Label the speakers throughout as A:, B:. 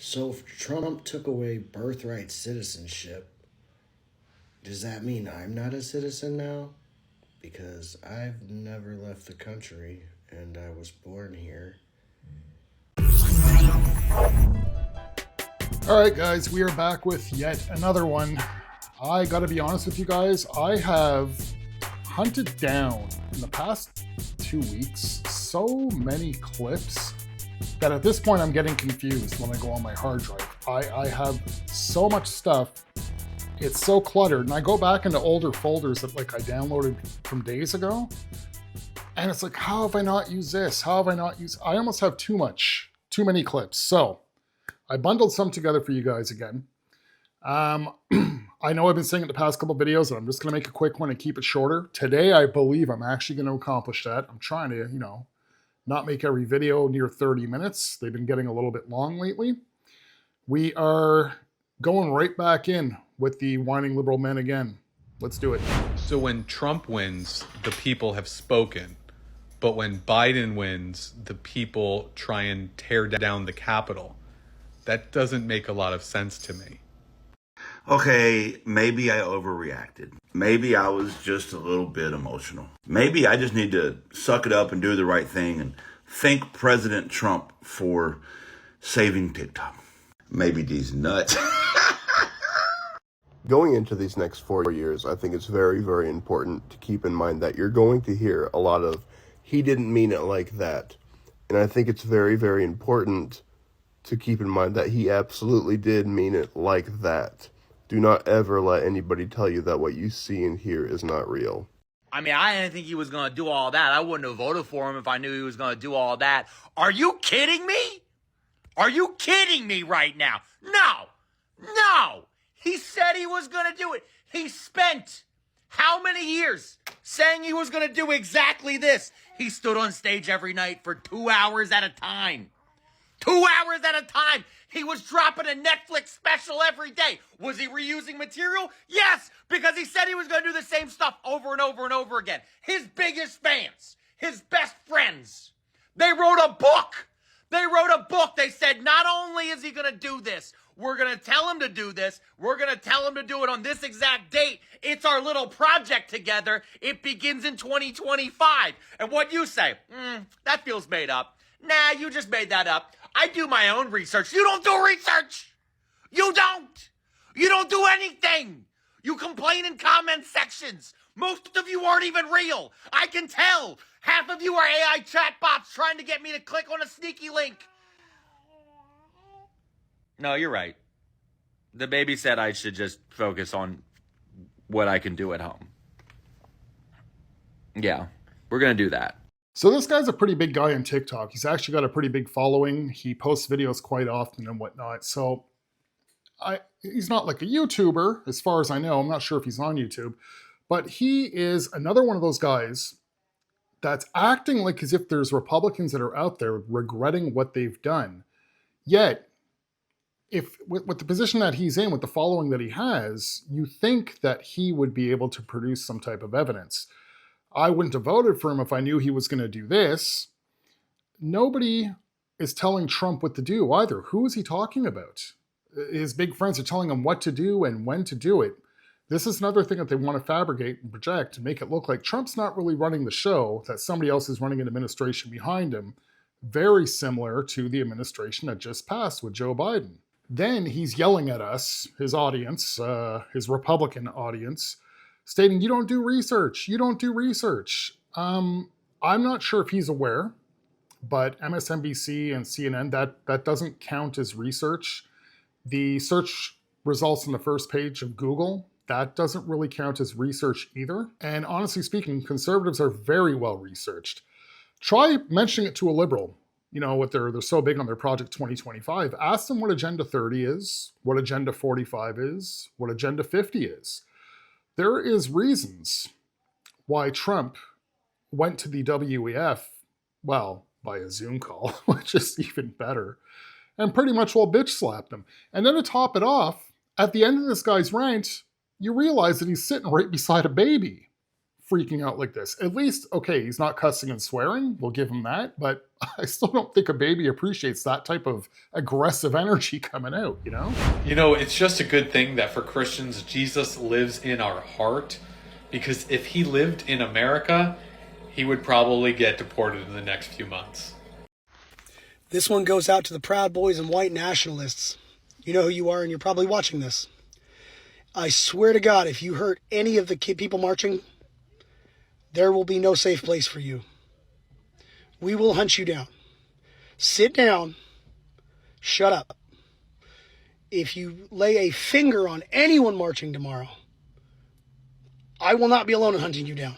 A: So if Trump took away birthright citizenship, does that mean I'm not a citizen now? Because I've never left the country and I was born here.
B: All right, guys, we are back with yet another one. I gotta be honest with you guys, I have hunted down in the past 2 weeks so many clips that at this point I'm getting confused when I go on my hard drive. I have so much stuff, it's so cluttered, and I go back into older folders that I downloaded from days ago, and it's like, how have I not used this? How have I not used? I almost have too many clips. So I bundled some together for you guys again. I know I've been saying it the past couple videos, and I'm just going to make a quick one and keep it shorter. Today, I believe I'm actually going to accomplish that. I'm trying to, not make every video near 30 minutes. They've been getting a little bit long lately. We are going right back in with the whining liberal men again. Let's do it.
C: So when Trump wins, the people have spoken. But when Biden wins, the people try and tear down the Capitol. That doesn't make a lot of sense to me.
D: Okay, maybe I overreacted. Maybe I was just a little bit emotional. Maybe I just need to suck it up and do the right thing and thank President Trump for saving TikTok. Maybe these nuts.
E: Going into these next 4 years, I think it's very, very important to keep in mind that you're going to hear a lot of, he didn't mean it like that. And I think it's very, very important to keep in mind that he absolutely did mean it like that. Do not ever let anybody tell you that what you see and hear is not real.
F: I mean, I didn't think he was going to do all that. I wouldn't have voted for him if I knew he was going to do all that. Are you kidding me? Are you kidding me right now? No. He said he was going to do it. He spent how many years saying he was going to do exactly this? He stood on stage every night for 2 hours at a time. 2 hours at a time. He was dropping a Netflix special every day. Was he reusing material? Yes, because he said he was going to do the same stuff over and over and over again. His biggest fans, his best friends, they wrote a book. They said, not only is he going to do this, we're going to tell him to do this. We're going to tell him to do it on this exact date. It's our little project together. It begins in 2025. And what you say? That feels made up. Nah, you just made that up. I do my own research. You don't do research. You don't do anything. You complain in comment sections. Most of you aren't even real. I can tell. Half of you are AI chatbots trying to get me to click on a sneaky link. No, you're right. The baby said I should just focus on what I can do at home. Yeah, we're going to do that.
B: So this guy's a pretty big guy on TikTok. He's actually got a pretty big following. He posts videos quite often and whatnot. So he's not like a YouTuber, as far as I know. I'm not sure if he's on YouTube. But he is another one of those guys that's acting like as if there's Republicans that are out there regretting what they've done. Yet, if with the position that he's in, with the following that he has, you think that he would be able to produce some type of evidence. I wouldn't have voted for him if I knew he was going to do this. Nobody is telling Trump what to do either. Who is he talking about? His big friends are telling him what to do and when to do it. This is another thing that they want to fabricate and project and make it look like Trump's not really running the show, that somebody else is running an administration behind him, very similar to the administration that just passed with Joe Biden. Then he's yelling at us, his audience, his Republican audience, stating, you don't do research. I'm not sure if he's aware, but MSNBC and CNN, that doesn't count as research. The search results on the first page of Google, that doesn't really count as research either. And honestly speaking, conservatives are very well researched. Try mentioning it to a liberal. What they're so big on their Project 2025. Ask them what Agenda 30 is, what Agenda 45 is, what Agenda 50 is. There is reasons why Trump went to the WEF, well, by a Zoom call, which is even better, and pretty much bitch slapped him. And then to top it off, at the end of this guy's rant, you realize that he's sitting right beside a baby. freaking out like this. At least, okay, he's not cussing and swearing. We'll give him that. But I still don't think a baby appreciates that type of aggressive energy coming out, you know?
C: You know, it's just a good thing that for Christians, Jesus lives in our heart. Because if he lived in America, he would probably get deported in the next few months.
G: This one goes out to the Proud Boys and white nationalists. You know who you are, and you're probably watching this. I swear to God, if you hurt any of the people marching, there will be no safe place for you. We will hunt you down. Sit down. Shut up. If you lay a finger on anyone marching tomorrow, I will not be alone in hunting you down.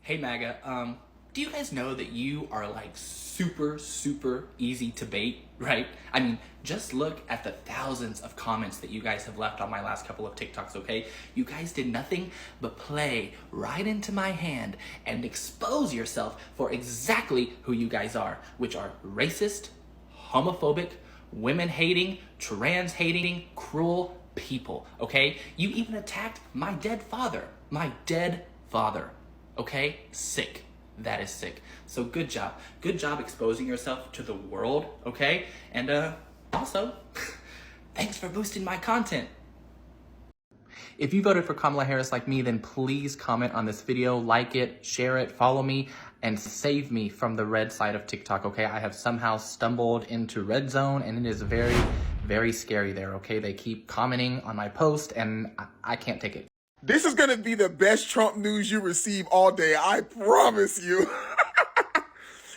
H: Hey MAGA, do you guys know that you are like super easy to bait, right? I mean, just look at the thousands of comments that you guys have left on my last couple of TikToks, okay? You guys did nothing but play right into my hand and expose yourself for exactly who you guys are, which are racist, homophobic, women-hating, trans-hating, cruel people, okay? You even attacked my dead father, okay? Sick. That is sick. So good job. Good job exposing yourself to the world, okay? And also, thanks for boosting my content. If you voted for Kamala Harris like me, then please comment on this video, like it, share it, follow me, and save me from the red side of TikTok, okay? I have somehow stumbled into red zone, and it is very scary there, okay? They keep commenting on my post, and I can't take it.
I: This is going to be the best Trump news you receive all day. I promise you.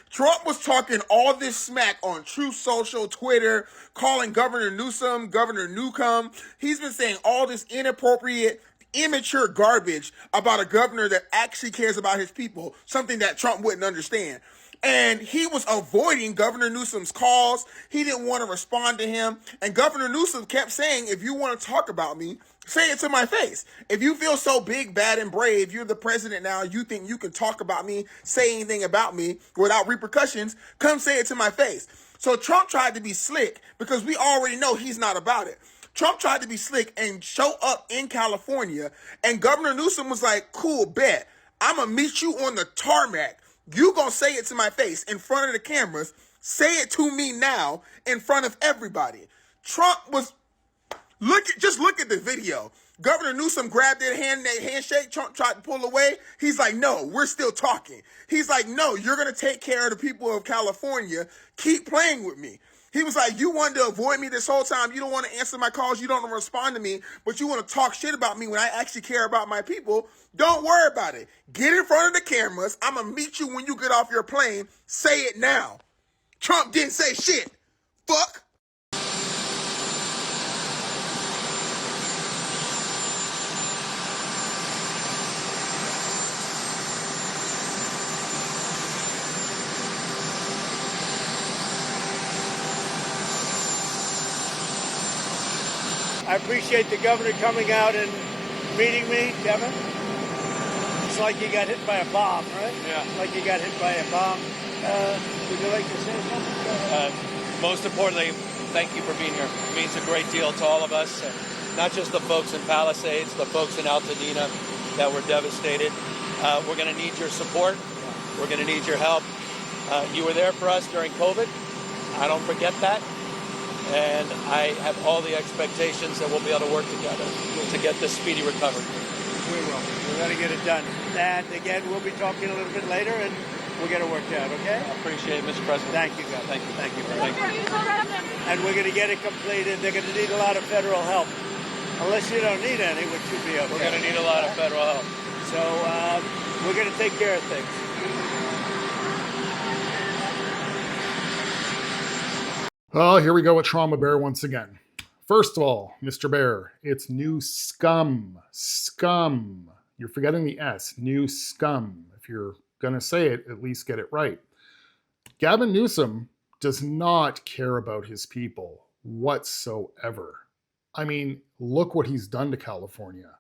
I: Trump was talking all this smack on Truth Social, Twitter, calling Governor Newsom, Governor Newcomb. He's been saying all this inappropriate, immature garbage about a governor that actually cares about his people, something that Trump wouldn't understand. And he was avoiding Governor Newsom's calls. He didn't want to respond to him. And Governor Newsom kept saying, if you want to talk about me, say it to my face. If you feel so big, bad, and brave, you're the president now, you think you can talk about me, say anything about me without repercussions, come say it to my face. So Trump tried to be slick because we already know he's not about it. Trump tried to be slick and show up in California, and Governor Newsom was like, cool, bet. I'm going to meet you on the tarmac. You gonna say it to my face in front of the cameras. Say it to me now in front of everybody. Trump was, just look at the video. Governor Newsom grabbed that handshake. Trump tried to pull away. He's like, no, we're still talking. He's like, no, you're gonna take care of the people of California. Keep playing with me. He was like, you wanted to avoid me this whole time. You don't want to answer my calls. You don't want to respond to me, but you want to talk shit about me when I actually care about my people. Don't worry about it. Get in front of the cameras. I'm going to meet you when you get off your plane. Say it now. Trump didn't say shit. Fuck.
J: I appreciate the governor coming out and meeting me, Kevin. It's like you got hit by a bomb, right?
K: Yeah.
J: Like you got hit by a bomb. Would you like to say something?
K: Most importantly, thank you for being here. It means a great deal to all of us, not just the folks in Palisades, the folks in Altadena that were devastated. We're going to need your support. We're going to need your help. You were there for us during COVID. I don't forget that. And I have all the expectations that we'll be able to work together to get this speedy recovery.
J: We will. We're going to get it done. And again, we'll be talking a little bit later, and we'll get it worked out, okay?
K: I appreciate it, Mr. President.
J: Thank you, guys.
K: Thank you.
J: Thank you.
K: Thank you.
J: And we're going to get it completed. They're going to need a lot of federal help. Unless you don't need any, which should be okay.
K: We're going to need a lot of federal help.
J: So we're going to take care of things.
B: Oh, here we go with Trauma Bear once again. First of all, Mr. Bear, it's new scum. Scum. You're forgetting the S. New scum. If you're going to say it, at least get it right. Gavin Newsom does not care about his people whatsoever. I mean, look what he's done to California.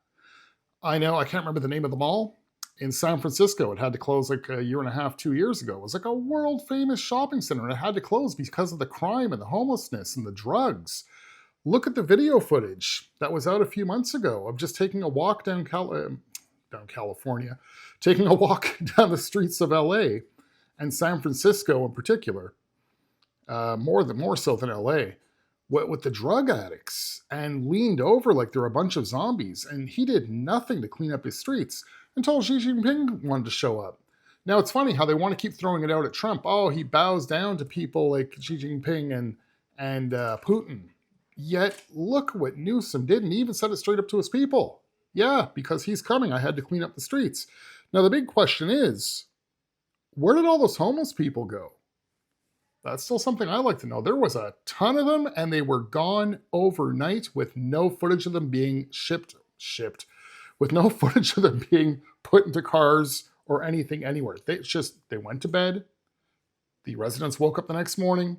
B: I know, I can't remember the name of the mall. In San Francisco, it had to close like a year and a half, 2 years ago. It was like a world famous shopping center, and it had to close because of the crime and the homelessness and the drugs. Look at the video footage that was out a few months ago of just taking a walk down California, taking a walk down the streets of LA and San Francisco in particular, more so than LA, with the drug addicts, and leaned over like they're a bunch of zombies. And he did nothing to clean up his streets until Xi Jinping wanted to show up. Now, it's funny how they want to keep throwing it out at Trump. Oh, he bows down to people like Xi Jinping and Putin. Yet, look what Newsom did, and he even said it straight up to his people. Yeah, because he's coming, I had to clean up the streets. Now, the big question is, where did all those homeless people go? That's still something I like to know. There was a ton of them, and they were gone overnight with no footage of them being shipped, with no footage of them being put into cars or anything anywhere. They went to bed. The residents woke up the next morning.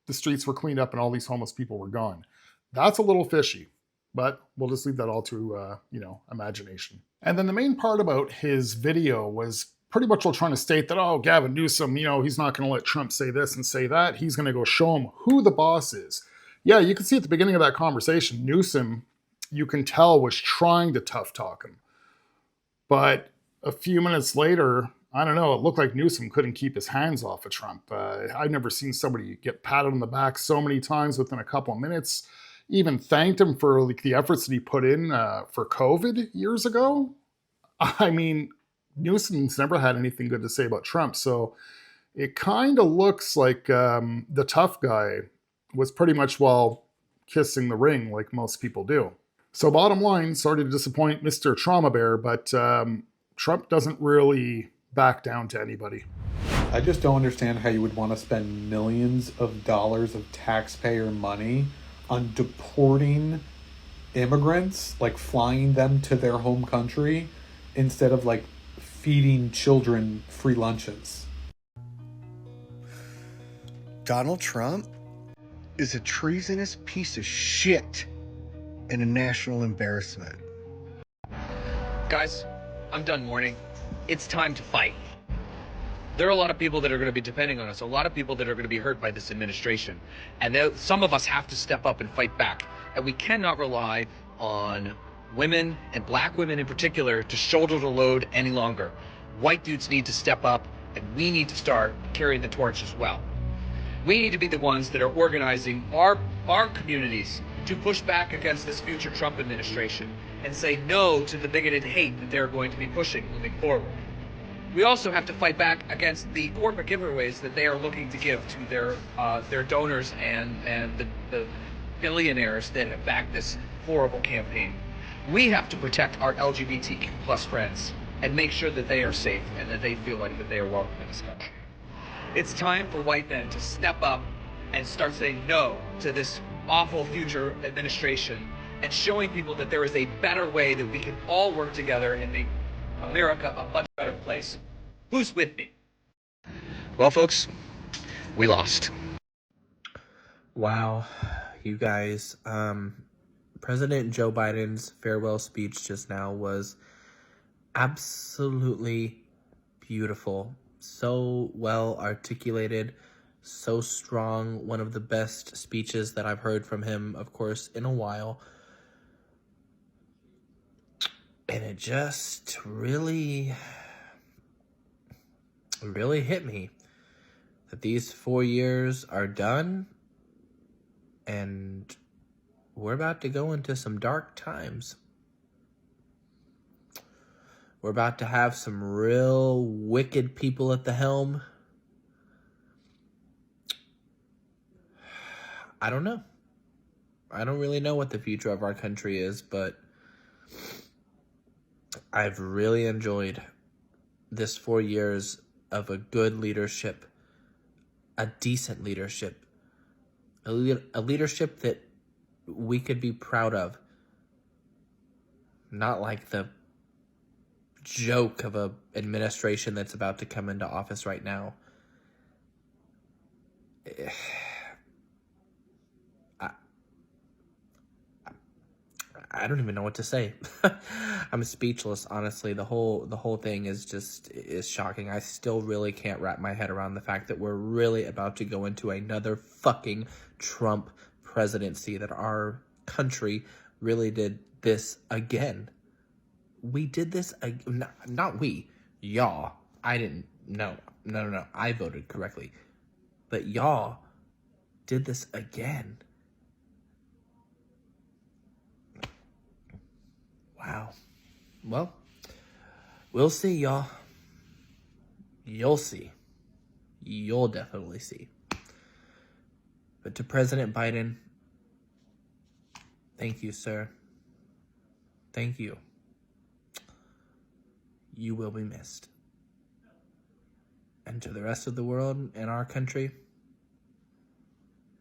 B: The streets were cleaned up, and all these homeless people were gone. That's a little fishy, but we'll just leave that all to, imagination. And then the main part about his video was pretty much all trying to state that, oh, Gavin Newsom, he's not going to let Trump say this and say that. He's going to go show him who the boss is. Yeah, you can see at the beginning of that conversation, Newsom, you can tell, was trying to tough talk him. But a few minutes later, I don't know, it looked like Newsom couldn't keep his hands off of Trump. I've never seen somebody get patted on the back so many times within a couple of minutes. Even thanked him for the efforts that he put in for COVID years ago. I mean, Newsom's never had anything good to say about Trump, so it kind of looks like the tough guy was pretty much, kissing the ring like most people do. So bottom line, sorry to disappoint Mr. Trauma Bear, but Trump doesn't really back down to anybody.
C: I just don't understand how you would want to spend millions of dollars of taxpayer money on deporting immigrants, like flying them to their home country, instead of feeding children free lunches.
A: Donald Trump is a treasonous piece of shit and a national embarrassment.
L: Guys, I'm done mourning. It's time to fight. There are a lot of people that are going to be depending on us, a lot of people that are going to be hurt by this administration. And some of us have to step up and fight back. And we cannot rely on women, and black women in particular, to shoulder the load any longer. White dudes need to step up, and we need to start carrying the torch as well. We need to be the ones that are organizing our communities to push back against this future Trump administration and say no to the bigoted hate that they're going to be pushing moving forward. We also have to fight back against the corporate giveaways that they are looking to give to their donors and the billionaires that have backed this horrible campaign. We have to protect our LGBTQ plus friends and make sure that they are safe and that they feel like that they are welcome in this country. It's time for white men to step up and start saying no to this awful future administration and showing people that there is a better way that we can all work together and make America a much better place. Who's with me? Well, folks, we lost.
M: Wow, you guys. President Joe Biden's farewell speech just now was absolutely beautiful. So well articulated, so strong. One of the best speeches that I've heard from him, of course, in a while. And it just really hit me that these 4 years are done and we're about to go into some dark times. We're about to have some real wicked people at the helm. I don't know. I don't really know what the future of our country is, but I've really enjoyed this 4 years of a good leadership, a decent leadership, a leadership that we could be proud of. Not like the joke of a administration that's about to come into office right now. I don't even know what to say. I'm speechless, honestly. The whole thing is shocking. I still really can't wrap my head around the fact that we're really about to go into another fucking Trump presidency, that our country really did this again. We did this, not we, y'all. I didn't, no, I voted correctly. But y'all did this again. Wow. Well, we'll see, y'all. You'll see. You'll definitely see. But to President Biden, thank you, sir. Thank you. You will be missed. And to the rest of the world and our country,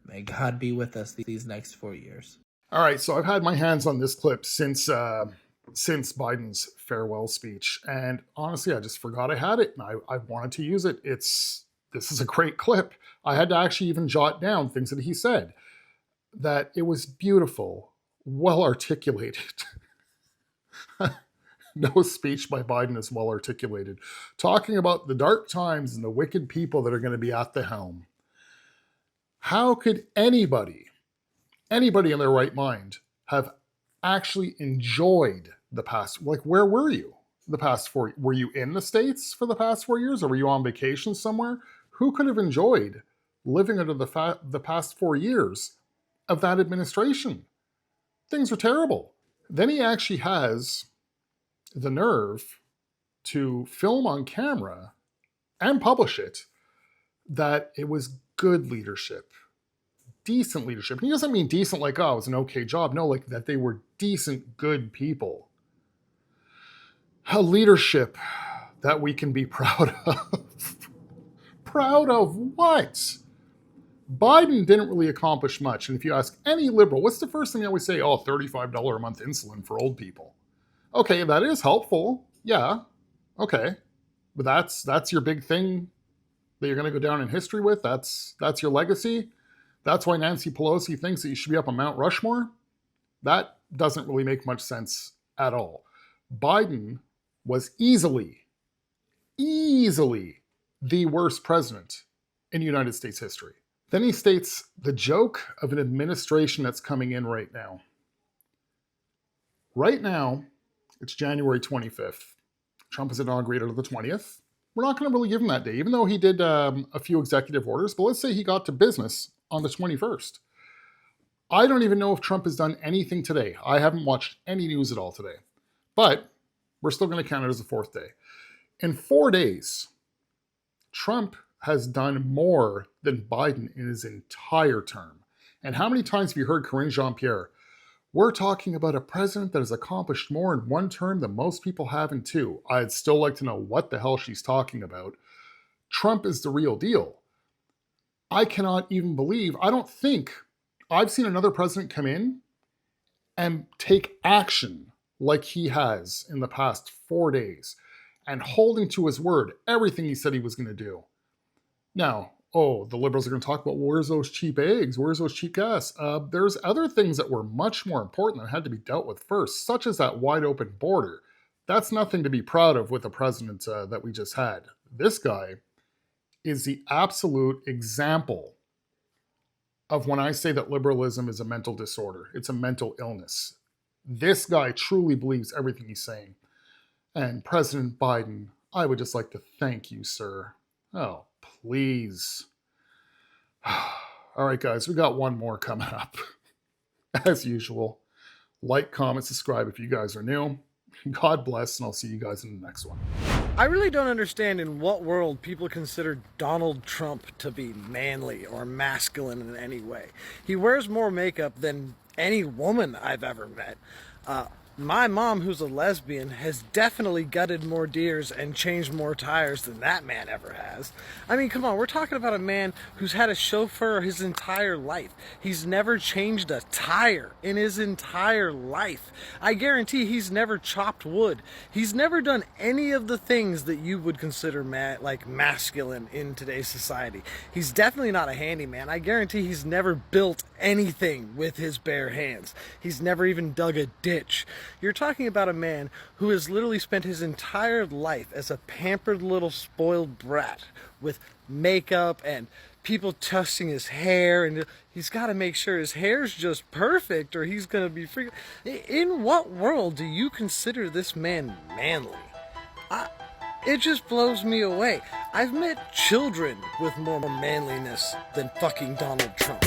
M: may God be with us these next 4 years.
B: All right, so I've had my hands on this clip since Biden's farewell speech, and honestly, I just forgot I had it, and I wanted to use it. This is a great clip. I had to actually even jot down things that he said. That it was beautiful, well articulated. No speech by Biden is well articulated. Talking about the dark times and the wicked people that are going to be at the helm. How could anybody in their right mind have actually enjoyed the past, like where were you the past 4, were you in the States for the past 4 years, or were you on vacation somewhere? Who could have enjoyed living under the past 4 years of that administration? Things are terrible. Then he actually has the nerve to film on camera and publish it that it was good leadership, decent leadership. And he doesn't mean decent like, oh, it was an okay job. No, like that they were decent, good people. A leadership that we can be proud of. Proud of what? Biden didn't really accomplish much. And if you ask any liberal, what's the first thing they always say? Oh, $35 a month insulin for old people. Okay, that is helpful. Yeah, okay. But that's your big thing that you're going to go down in history with? That's your legacy? That's why Nancy Pelosi thinks that you should be up on Mount Rushmore? That doesn't really make much sense at all. Biden was easily the worst president in United States history. Then he states the joke of an administration that's coming in right now. Right now, it's January 25th. Trump is inaugurated on the 20th. We're not going to really give him that day, even though he did a few executive orders. But let's say he got to business on the 21st. I don't even know if Trump has done anything today. I haven't watched any news at all today. But we're still going to count it as the 4th day. In 4 days, Trump has done more than Biden in his entire term. And how many times have you heard Karine Jean-Pierre? We're talking about a president that has accomplished more in 1 term than most people have in 2. I'd still like to know what the hell she's talking about. Trump is the real deal. I cannot even believe, I don't think I've seen another president come in and take action like he has in the past 4 days and holding to his word everything he said he was going to do. Now, the liberals are going to talk about, well, where's those cheap eggs? Where's those cheap gas? There's other things that were much more important that had to be dealt with first, such as that wide open border. That's nothing to be proud of with the president that we just had. This guy is the absolute example of when I say that liberalism is a mental disorder. It's a mental illness. This guy truly believes everything he's saying. And President Biden, I would just like to thank you, sir. Oh, please. All right, guys, we got one more coming up. As usual, like, comment, subscribe if you guys are new. God bless, and I'll see you guys in the next one.
N: I really don't understand in what world people consider Donald Trump to be manly or masculine in any way. He wears more makeup than any woman I've ever met. My mom, who's a lesbian, has definitely gutted more deers and changed more tires than that man ever has. I mean, come on, we're talking about a man who's had a chauffeur his entire life. He's never changed a tire in his entire life. I guarantee he's never chopped wood. He's never done any of the things that you would consider masculine in today's society. He's definitely not a handyman. I guarantee he's never built anything with his bare hands. He's never even dug a ditch. You're talking about a man who has literally spent his entire life as a pampered little spoiled brat with makeup and people testing his hair, and he's got to make sure his hair's just perfect or he's going to be free. In what world do you consider this man manly? It just blows me away. I've met children with more manliness than fucking Donald Trump.